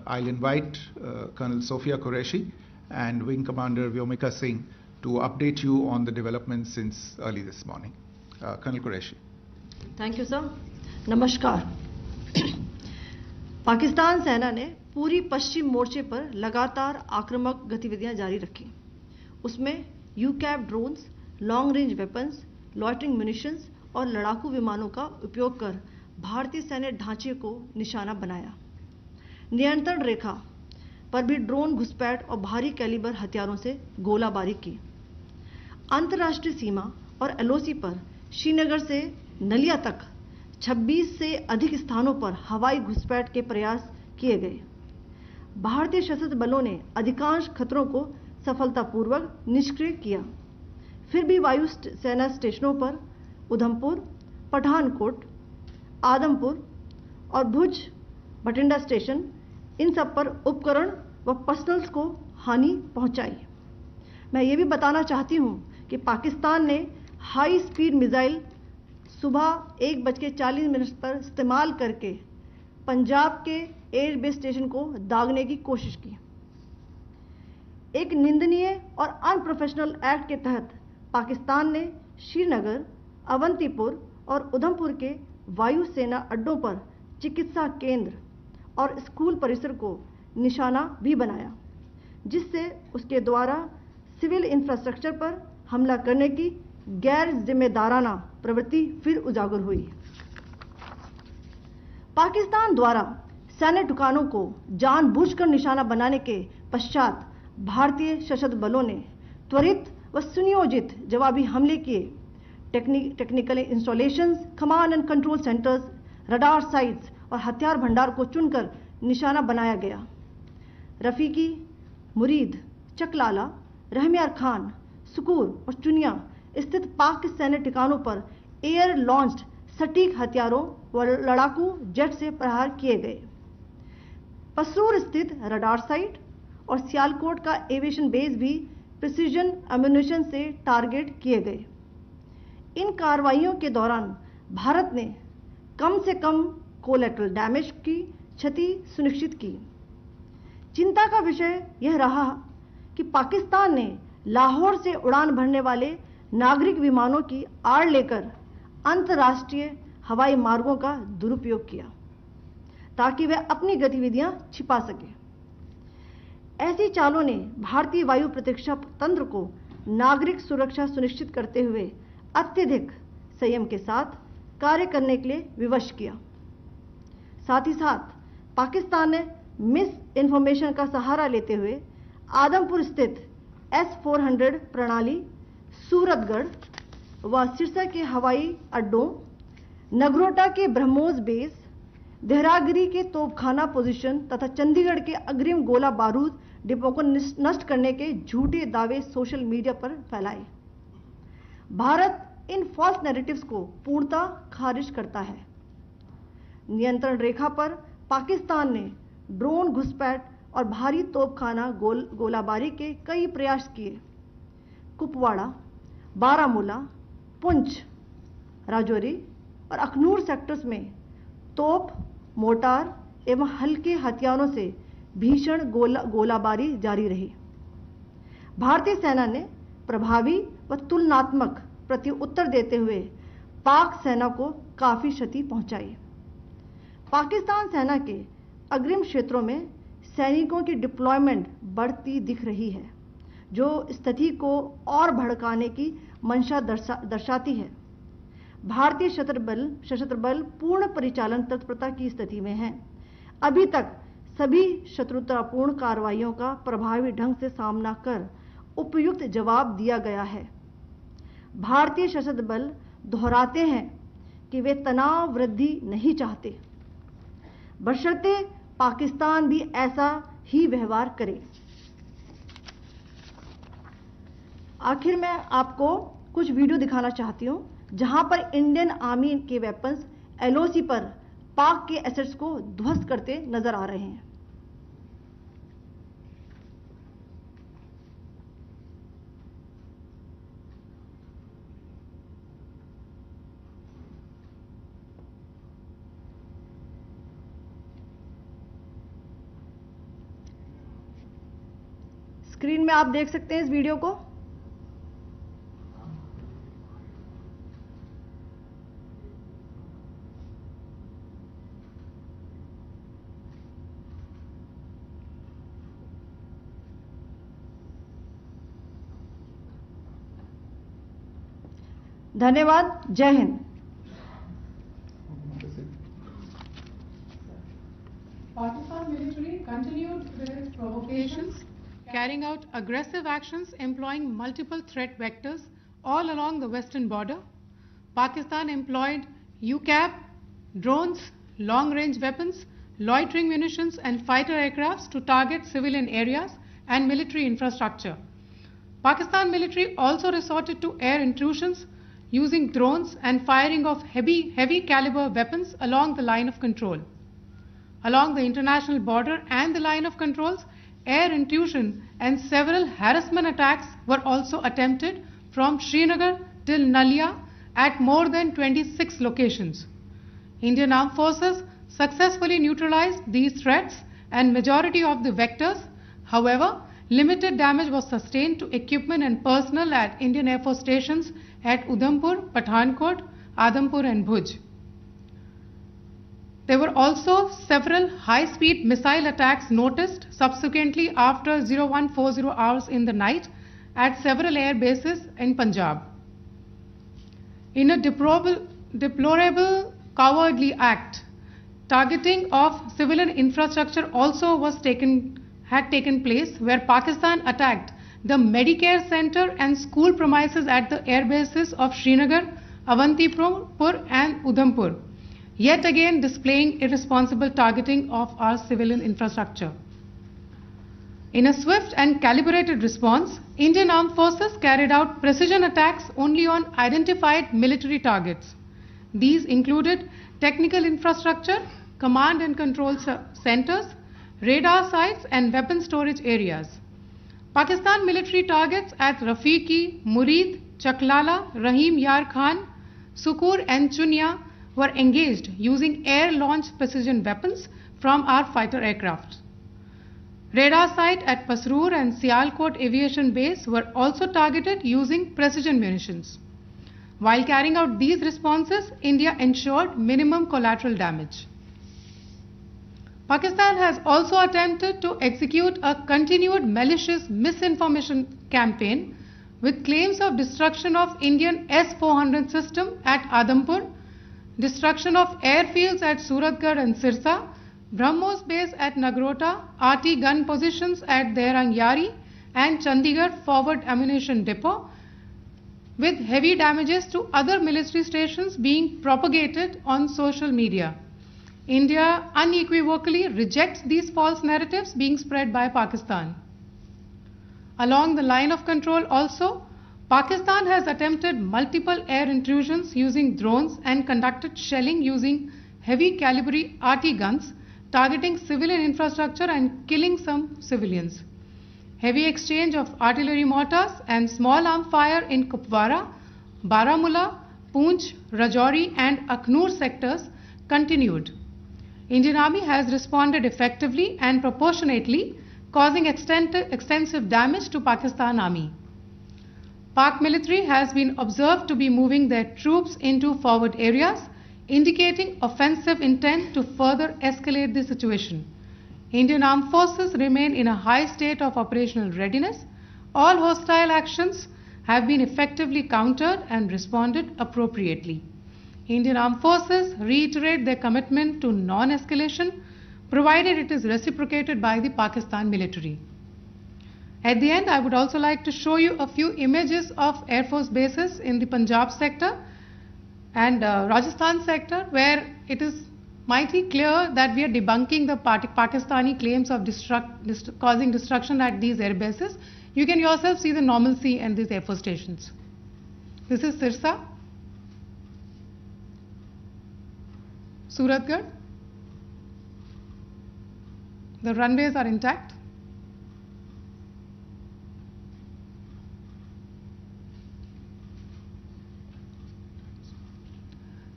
I'll invite Colonel Sophia Qureshi and Wing Commander Vyomika Singh to update you on the developments since early this morning. Colonel Qureshi. Thank you, sir. नमस्कार। पाकिस्तान सेना ने पूरी पश्चिम मोर्चे पर लगातार आक्रामक गतिविधियां जारी रखी। उसमें यूकैप drones, long range weapons, loitering munitions और लड़ाकू विमानों का उपयोग कर भारतीय सैन्य ढांचे को निशाना बनाया। नियंत्रण रेखा पर भी ड्रोन घुसपैठ और भारी कैलिबर हथियारों से गोलाबारी की। अंतर्राष्ट्रीय सीमा और एलओसी पर श्रीनगर से नलिया तक 26 से अधिक स्थानों पर हवाई घुसपैठ के प्रयास किए गए। भारतीय सशस्त्र बलों ने अधिकांश खतरों को सफलतापूर्वक निष्क्रिय किया। फिर भी वायु सेना स्टेशनों पर उधमपुर, पठानकोट, आदमपुर और भुज बठिंडा स्टेशन, इन सब पर उपकरण व पर्सनल्स को हानि पहुंचाई। मैं ये भी बताना चाहती हूं कि पाकिस्तान ने हाई स्पीड मिसाइल सुबह 1:40 पर इस्तेमाल करके पंजाब के एयरबेस स्टेशन को दागने की कोशिश की। एक निंदनीय और अनप्रोफेशनल एक्ट के तहत पाकिस्तान ने श्रीनगर, अवंतीपुर और उधमपुर के वायु सेना अड्डों पर चिकित्सा केंद्र और स्कूल परिसर को निशाना भी बनाया, जिससे उसके द्वारा सिविल इंफ्रास्ट्रक्चर पर हमला करने की गैर जिम्मेदाराना प्रवृत्ति फिर उजागर हुई। पाकिस्तान द्वारा सैन्य ठिकानों को जानबूझकर निशाना बनाने के पश्चात भारतीय सशस्त्र बलों ने त्वरित व सुनियोजित जवाबी हमले किए। Technical installations, command and control centres, radar sites और हथियार भंडार को चुनकर निशाना बनाया गया। रफीकी, मुरीद, चकलाला, रहमियार खान, सुकूर और चुनिया स्थित पाक सैन्य ठिकानों पर एयर लॉन्च्ड सटीक हथियारों व लड़ाकू जेट से प्रहार किए गए। पसरूर स्थित रडार साइट और सियालकोट का एविएशन बेस भी प्रिसीजन एम्यूनिशन से टारगेट किए गए। इन कार्रवाइयों के दौरान भारत ने कम से कम कोलैटरल डैमेज की क्षति सुनिश्चित की। चिंता का विषय यह रहा कि पाकिस्तान ने लाहौर से उड़ान भरने वाले नागरिक विमानों की आड़ लेकर अंतर्राष्ट्रीय हवाई मार्गों का दुरुपयोग किया ताकि वह अपनी गतिविधियां छिपा सके। ऐसी चालों ने भारतीय वायु प्रतिरक्षा तंत्र को नागरिक सुरक्षा सुनिश्चित करते हुए अत्यधिक संयम के साथ कार्य करने के लिए विवश किया। साथ ही साथ पाकिस्तान ने मिस इन्फॉर्मेशन का सहारा लेते हुए आदमपुर स्थित S-400 प्रणाली, सूरतगढ़ व सिरसा के हवाई अड्डों, नगरोटा के ब्रह्मोस बेस, देहरागिरी के तोपखाना पोजीशन तथा चंडीगढ़ के अग्रिम गोला बारूद डिपो को नष्ट करने के झूठे दावे सोशल मीडिया पर फैलाए। भारत इन फॉल्स नैरेटिव्स को पूर्णतः खारिज करता है। नियंत्रण रेखा पर पाकिस्तान ने ड्रोन घुसपैठ और भारी तोपखाना गोलाबारी के कई प्रयास किए। कुपवाड़ा, बारामूला, पुंछ, राजौरी और अखनूर सेक्टर्स में तोप, मोर्टार एवं हल्के हथियारों से भीषण गोलाबारी जारी रही। भारतीय सेना ने प्रभावी व तुलनात्मक प्रत्युत्तर देते हुए पाक सेना को काफी क्षति पहुंचाई। पाकिस्तान सेना के अग्रिम क्षेत्रों में सैनिकों की डिप्लॉयमेंट बढ़ती दिख रही है, जो स्थिति को और भड़काने की मंशा दर्शाती है। भारतीय सशस्त्र बल पूर्ण परिचालन तत्परता की स्थिति में हैं। अभी तक सभी शत्रुतापूर्ण कार्रवाइयों का प्रभावी ढंग से सामना कर उपयुक्त जवाब दिया गया है। भारतीय सशस्त्र बल दोहराते हैं कि वे तनाव वृद्धि नहीं चाहते, बशर्ते पाकिस्तान भी ऐसा ही व्यवहार करे। आखिर में आपको कुछ वीडियो दिखाना चाहती हूं जहां पर इंडियन आर्मी के वेपन्स एलओसी पर पाक के एसेट्स को ध्वस्त करते नजर आ रहे हैं। स्क्रीन में आप देख सकते हैं इस वीडियो को। धन्यवाद। जय Hind. Pakistan military continued with its provocations, carrying out aggressive actions employing multiple threat vectors all along the western border. Pakistan employed UCAV, drones, long-range weapons, loitering munitions and fighter aircrafts to target civilian areas and military infrastructure. Pakistan military also resorted to air intrusions using drones and firing of heavy caliber weapons along the line of control. Along the international border and the line of controls, air intrusion and several harassment attacks were also attempted from Srinagar till Nalia at more than 26 locations. Indian Armed Forces successfully neutralized these threats and majority of the vectors. However, limited damage was sustained to equipment and personnel at Indian Air Force stations at Udhampur, Pathankot, Adampur and Bhuj. There were also several high-speed missile attacks noticed subsequently after 0140 hours in the night at several air bases in Punjab. In a deplorable cowardly act, targeting of civilian infrastructure also had taken place, where Pakistan attacked the Medicare center and school premises at the air bases of Srinagar, Avantipur and Udhampur, yet again displaying irresponsible targeting of our civilian infrastructure. In a swift and calibrated response, Indian Armed Forces carried out precision attacks only on identified military targets. These included technical infrastructure, command and control centers, radar sites and weapon storage areas. Pakistan military targets at Rafiqi, Murid, Chaklala, Rahim Yar Khan, Sukur and Chunya were engaged using air-launched precision weapons from our fighter aircraft. Radar site at Pasroor and Sialkot Aviation Base were also targeted using precision munitions. While carrying out these responses, India ensured minimum collateral damage. Pakistan has also attempted to execute a continued malicious misinformation campaign with claims of destruction of Indian S-400 system at Adampur, destruction of airfields at Suratgarh and Sirsa, BrahMos base at Nagrota, RT gun positions at Derang Yari and Chandigarh forward ammunition depot, with heavy damages to other military stations being propagated on social media. India unequivocally rejects these false narratives being spread by Pakistan. Along the line of control also, Pakistan has attempted multiple air intrusions using drones and conducted shelling using heavy caliber RT guns, targeting civilian infrastructure and killing some civilians. Heavy exchange of artillery mortars and small arm fire in Kupwara, Baramulla, Poonch, Rajouri and Aknoor sectors continued. Indian Army has responded effectively and proportionately, causing extensive damage to Pakistan Army. Pak military has been observed to be moving their troops into forward areas, indicating offensive intent to further escalate the situation. Indian Armed Forces remain in a high state of operational readiness. All hostile actions have been effectively countered and responded appropriately. Indian Armed Forces reiterate their commitment to non-escalation, provided it is reciprocated by the Pakistan military. At the end, I would also like to show you a few images of Air Force bases in the Punjab sector and Rajasthan sector, where it is mighty clear that we are debunking the Pakistani claims of causing destruction at these air bases. You can yourself see the normalcy in these Air Force stations. This is Sirsa, Suratgarh. The runways are intact.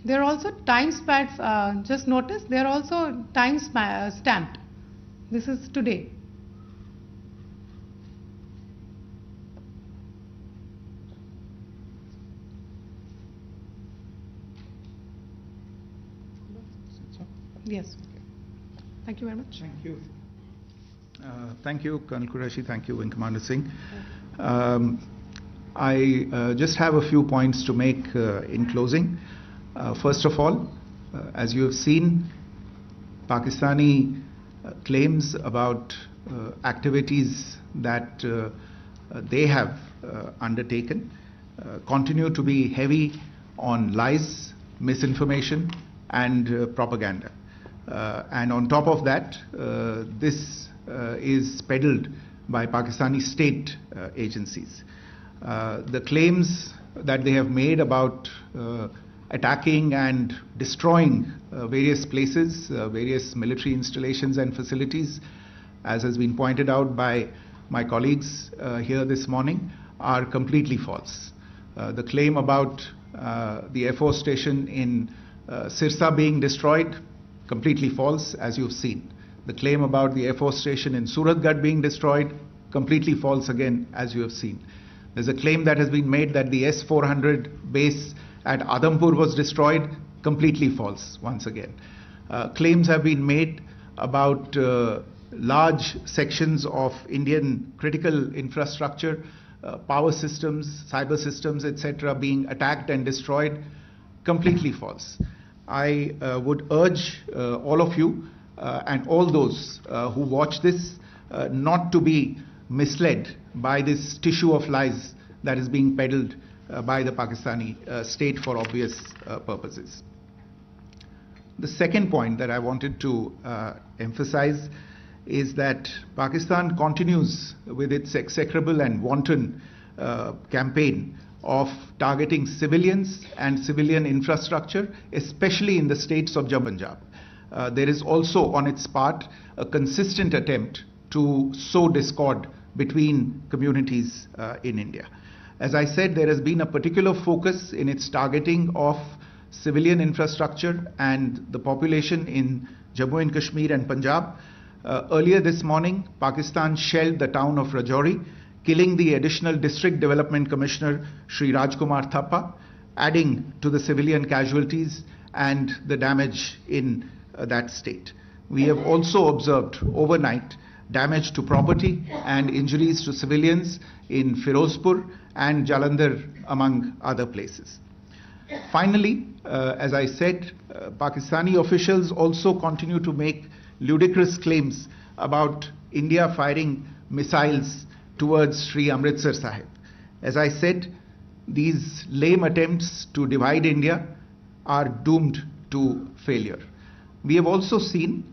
There are also time stamps, just notice, they are also time stamped. This is today. Yes. Thank you very much. Thank you. Thank you, Colonel Qureshi. Thank you, Wing Commander Singh. I just have a few points to make in closing. First of all, as you have seen, Pakistani claims about activities that they have undertaken continue to be heavy on lies, misinformation, and propaganda. And on top of that, this is peddled by Pakistani state agencies. The claims that they have made about attacking and destroying various places, various military installations and facilities, as has been pointed out by my colleagues here this morning, are completely false. The claim about the Air Force station in Sirsa being destroyed, completely false, as you've seen. The claim about the Air Force station in Suratgarh being destroyed, completely false again, as you have seen. There's a claim that has been made that the S-400 base at Adhampur was destroyed, completely false once again. Claims have been made about large sections of Indian critical infrastructure, power systems, cyber systems, etc., being attacked and destroyed, completely false. I would urge all of you and all those who watch this not to be misled by this tissue of lies that is being peddled by the Pakistani state for obvious purposes. The second point that I wanted to emphasize is that Pakistan continues with its execrable and wanton campaign of targeting civilians and civilian infrastructure, especially in the states of Jammu and Punjab. There is also on its part a consistent attempt to sow discord between communities in India. As I said, there has been a particular focus in its targeting of civilian infrastructure and the population in Jammu and Kashmir and Punjab. Earlier this morning, Pakistan shelled the town of Rajouri, killing the additional District Development Commissioner, Shri Rajkumar Thappa, adding to the civilian casualties and the damage in that state. We have also observed overnight damage to property and injuries to civilians in Firozpur and Jalandhar, among other places. Finally, as I said, Pakistani officials also continue to make ludicrous claims about India firing missiles towards Sri Amritsar Sahib. As I said, these lame attempts to divide India are doomed to failure. We have also seen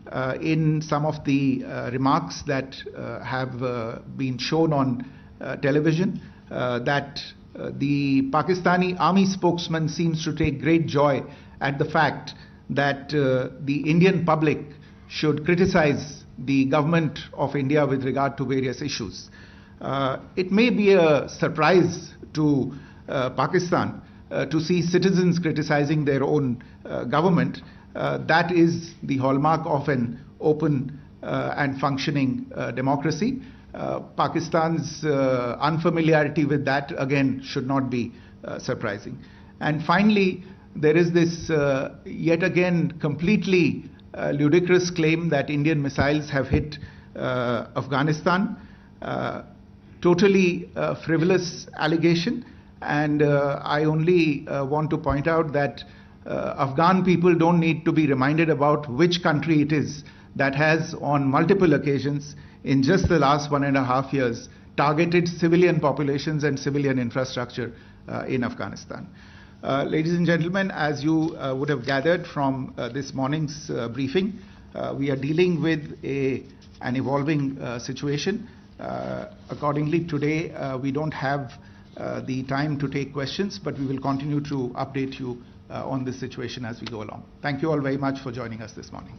in some of the remarks that have been shown on television that the Pakistani army spokesman seems to take great joy at the fact that the Indian public should criticize the government of India with regard to various issues. It may be a surprise to Pakistan to see citizens criticizing their own government. That is the hallmark of an open and functioning democracy. Pakistan's unfamiliarity with that, again, should not be surprising. And finally, there is this yet again completely ludicrous claim that Indian missiles have hit Afghanistan. Totally frivolous allegation, and I only want to point out that Afghan people don't need to be reminded about which country it is that has on multiple occasions in just the last 1.5 years targeted civilian populations and civilian infrastructure in Afghanistan. Ladies and gentlemen, as you would have gathered from this morning's briefing, we are dealing with an evolving situation. Accordingly, today we don't have the time to take questions, but we will continue to update you on this situation as we go along. Thank you all very much for joining us this morning.